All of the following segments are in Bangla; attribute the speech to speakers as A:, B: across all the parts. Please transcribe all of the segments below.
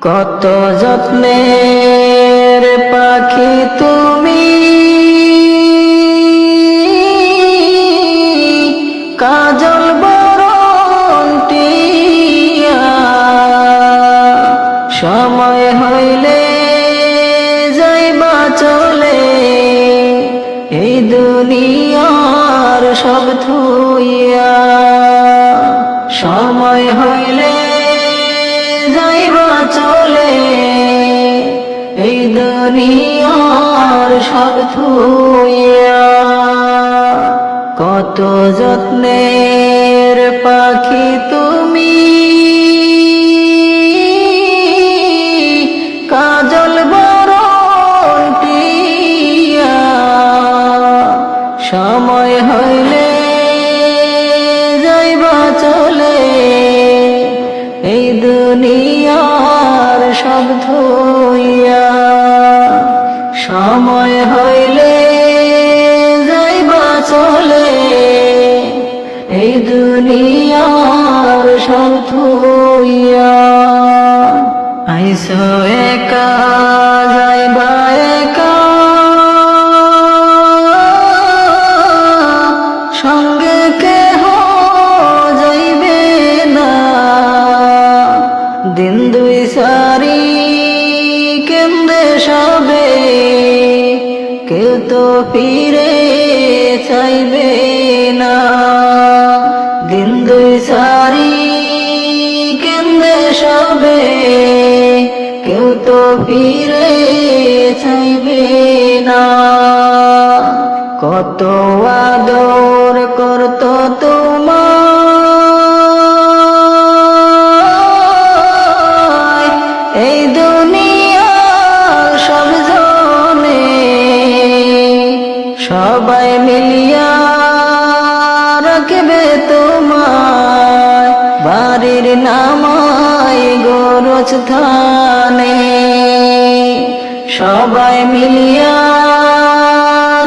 A: কত যত্নের পাখি তুমি, কাজল বরণ টিয়া। সময় হইলে যাইবা চলে, এই দুনিয়ার সব থুইয়া। সময় হইলে যাইবা চলে, এই দুনিয়ার সব থুইয়া। কত যত্নের পাখি তুমি, কাজল বরণ টিয়া। সময় হইলে যাইবা চলে, এই দুনিয়ার সব ধুইয়া। সময় হইলে যাইবা চলে, এই দুনিয়ার সব ধুইয়া। আইসো একা যাইবা একা, সঙ্গে কেহ যাইবে না। দিন দুই সারি কেন্দ্রে সবে, কেউ তো ফিরে চাইবে না। দিন দুই সারি কেন্দ্রে সবে, কেউ তো ফিরে চাইবে না। কত আদর করত তোমায় এই দুনিয়ার সব জনে। সবাই মিলিয়া রাখবে তোমায় বাড়ির নামাই গোরস্থানে। সবাই মিলিয়া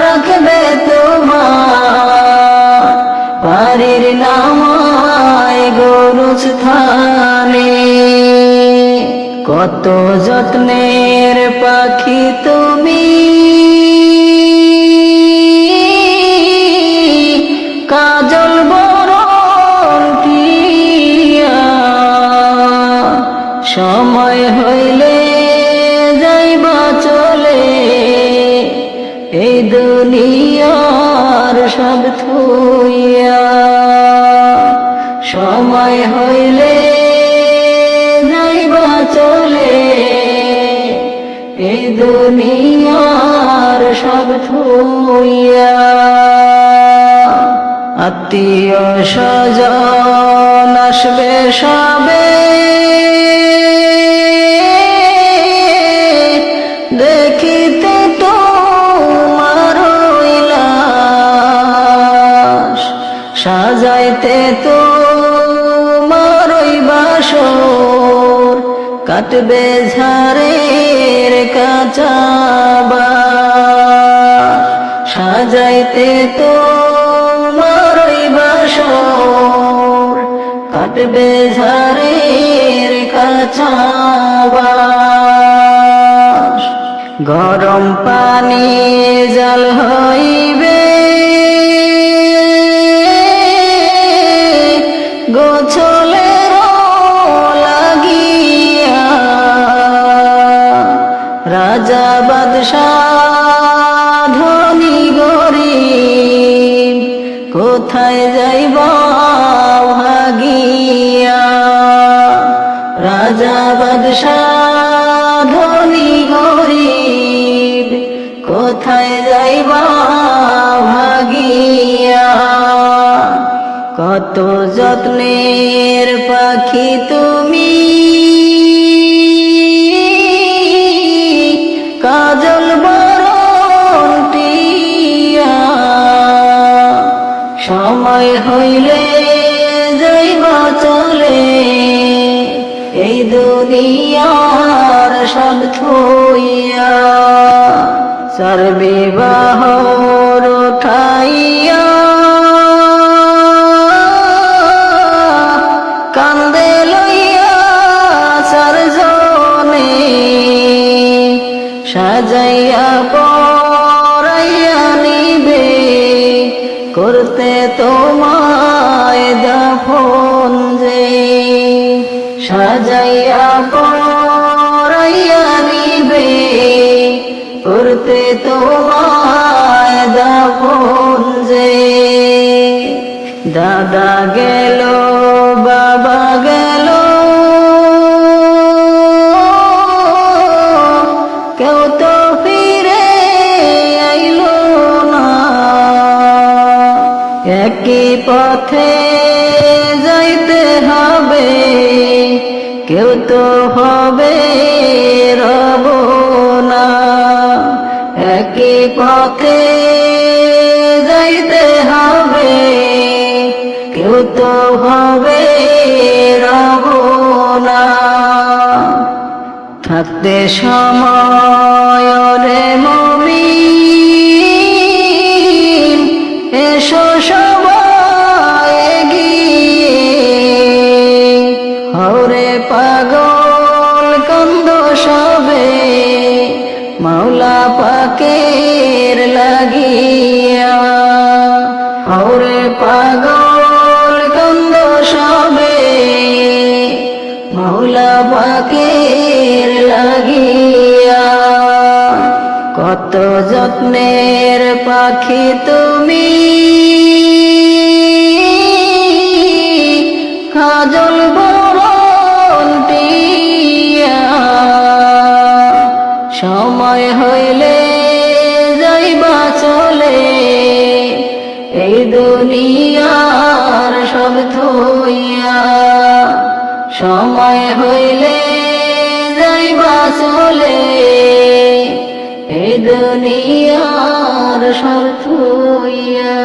A: রাখবে তোমার বাড়ির নামায় গোরস্থানে। কত যত্নের পাখি তুমি, কাজল বরণ টিয়া। সময় হইলে যাইবা চলে, এই দুনিয়ার সব থুইয়া। সময় হইলে যাইবা চলে, এই দুনিয়ার সব থুইয়া। আত্মীয় স্বজন আসবে সবে, দেখিতে তোমার লাশ, সাজাইতে তোমার বাসর, কাটবে ঝাড়ের কাঁচা বাঁশ। সাজাইতে তোমার বাসর, কাটবে ঝাড়ের কাঁচা বাঁশ। গরম পানি জল হইবে, গোছলের লাগিয়া। রাজা বাদশাহ ধনী গরিব, কোথায় যাইবা ভাগিয়া। রাজা বাদশাহ ধনী গরিব, কোথায় যাইবা ভাগিয়া। কত যত্নের পাখি তুমি, কাজল বরণ টিয়া। সময় হইলে যাইবা চলে, এই দুনিয়ার সব থুইয়া। চার বিবাহর উঠাইয়া, কান্দে লইয়া চারজন সাজাইয়া পরাইয়া নিবে করতে তোমায় দাফন যে সাজাইয়া পরাইয়া নিবে করতে তোমায় দাফন যে দাদা গেল বাবা গেল কেউ তো ফিরে আইলো না একই পথে যাইতে হবে কেউ তো হবে রব না একই পথে যাইতে হবে কেউ তো হবে রব না থাকতে সময় রে মুমিন এসো সবাই এগিয়ে হরে পাগল কন্দ সবে মাওলা পাকের লাগিয়া হরে পাগল কন্দ সবে মাওলা পাকের লাগিয়া কত যত্নের পাখি তুমি কাজল বরণ টিয়া সময় হইলে যাইবা চলে এই দুনিয়ার সব থইয়া সময় হইলে যাইবা চলে এই দুনিয়ার সব থইয়া